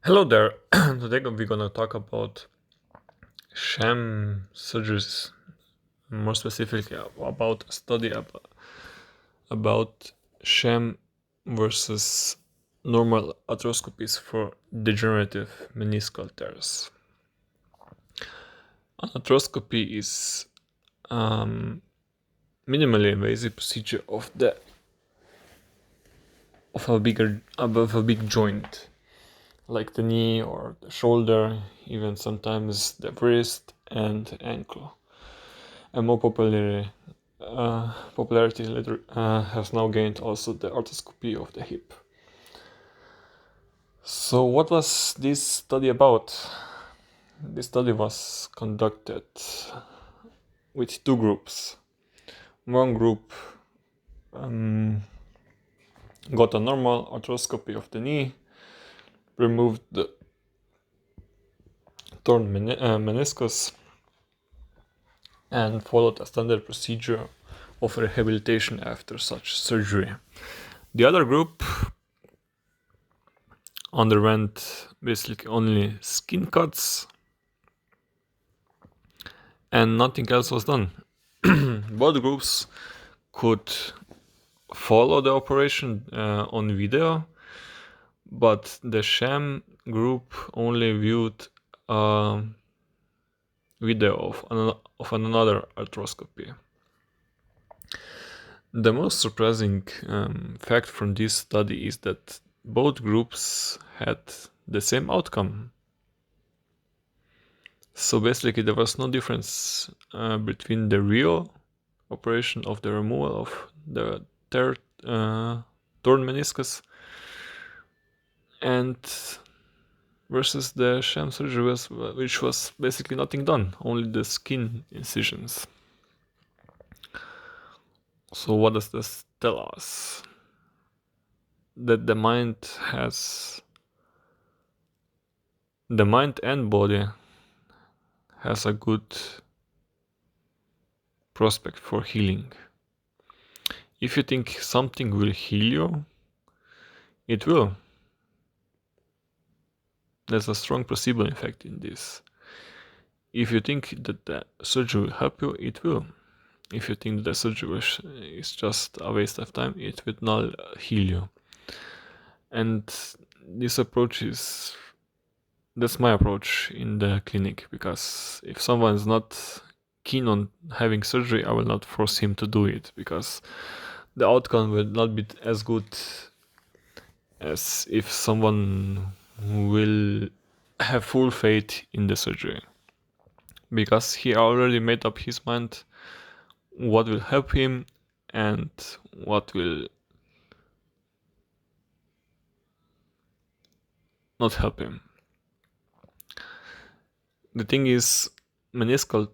Hello there. Today we're gonna talk about sham surgeries, more specifically about a study about sham versus normal arthroscopies for degenerative meniscal tears. An arthroscopy is minimally invasive procedure of a big joint, like the knee or the shoulder, even sometimes the wrist and ankle. And more popularity later has now gained also the arthroscopy of the hip. So what was this study about? This study was conducted with two groups. One group got a normal arthroscopy of the knee, removed the torn meniscus, and followed a standard procedure of rehabilitation after such surgery. The other group underwent basically only skin cuts and nothing else was done. Both groups could follow the operation on video, but the sham group only viewed a video of another arthroscopy. The most surprising fact from this study is that both groups had the same outcome. So basically there was no difference between the real operation of the removal of the torn meniscus and versus the sham surgery, which was basically nothing done, only the skin incisions. So what does this tell us? That the mind and body has a good prospect for healing. If you think something will heal you, it will. There's a strong placebo effect in this. If you think that the surgery will help you, it will. If you think the surgery is just a waste of time, it will not heal you. And this approach that's my approach in the clinic, because if someone is not keen on having surgery, I will not force him to do it, because the outcome will not be as good as if someone will have full faith in the surgery, because he already made up his mind what will help him and what will not help him. The thing is, meniscal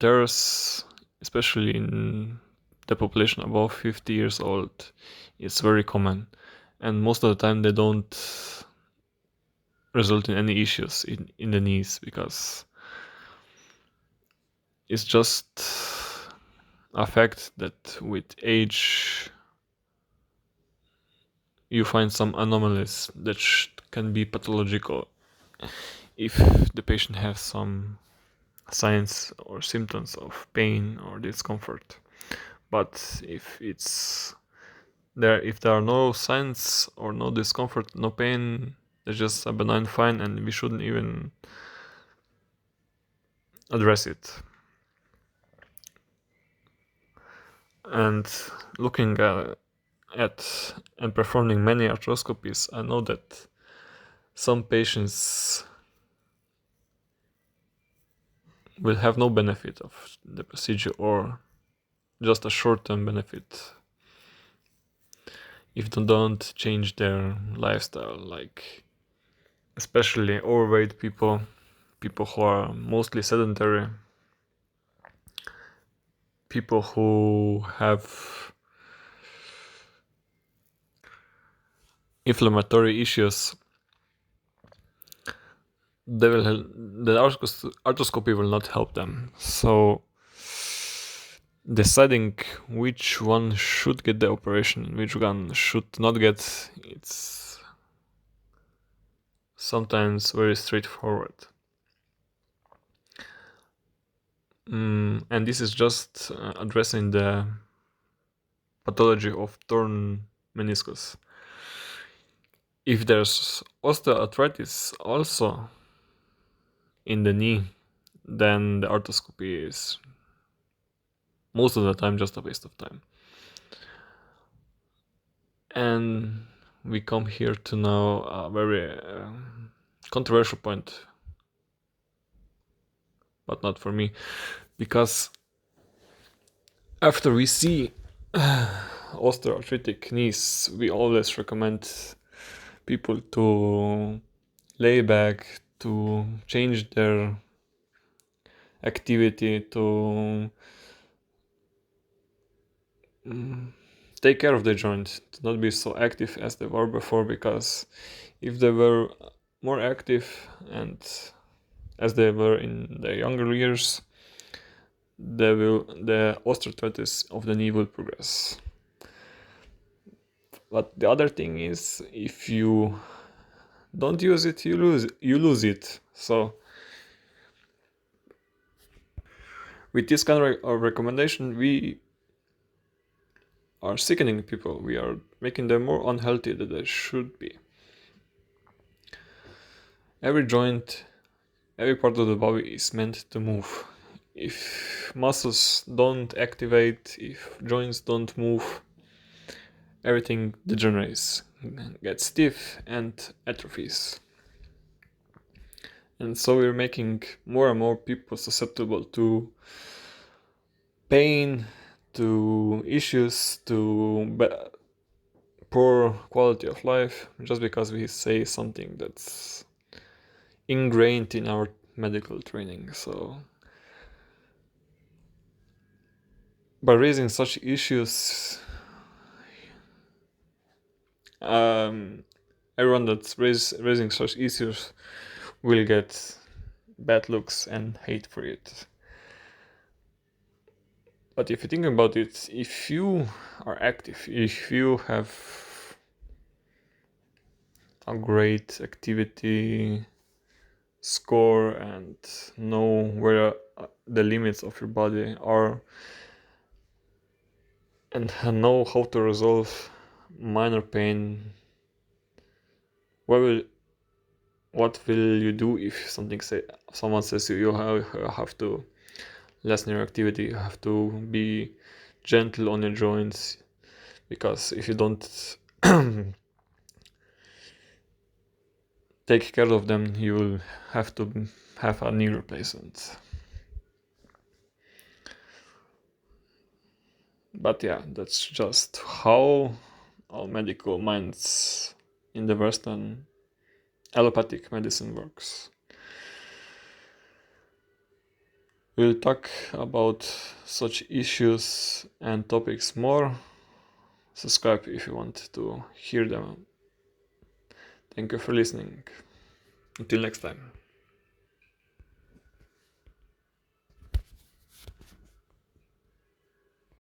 tears, especially in the population above 50 years old, is very common, and most of the time they don't result in any issues in the knees, because it's just a fact that with age you find some anomalies that can be pathological if the patient has some signs or symptoms of pain or discomfort. But if there are no signs or no discomfort, no pain, there's just a benign fine, and we shouldn't even address it. And looking at and performing many arthroscopies, I know that some patients will have no benefit of the procedure, or just a short-term benefit if they don't change their lifestyle, like especially overweight people who are mostly sedentary, people who have inflammatory issues. The arthroscopy will not help them. So deciding which one should get the operation and which one should not get, it's sometimes very straightforward. And this is just addressing the pathology of torn meniscus. If there's osteoarthritis also in the knee, then the arthroscopy is most of the time just a waste of time. And we come here to now a very controversial point, but not for me, because after we see osteoarthritic knees, we always recommend people to lay back, to change their activity, to take care of the joint, to not be so active as they were before, because if they were more active and as they were in their younger years, the osteoarthritis of the knee will progress. But the other thing is, if you don't use it, you lose it. So with this kind of recommendation, we are sickening people. We are making them more unhealthy than they should be. Every joint, every part of the body is meant to move. If muscles don't activate, if joints don't move, everything degenerates, gets stiff and atrophies. And so we're making more and more people susceptible to pain, to issues, to poor quality of life, just because we say something that's ingrained in our medical training. So by raising such issues, everyone that's raising such issues will get bad looks and hate for it. But if you think about it, if you are active, if you have a great activity score and know where the limits of your body are, and know how to resolve minor pain, what will you do if someone says you have to lessen your activity, you have to be gentle on your joints, because if you don't take care of them, you will have to have a knee replacement. But yeah, that's just how our medical minds in the Western allopathic medicine works. We'll talk about such issues and topics more. Subscribe if you want to hear them. Thank you for listening. Until next time.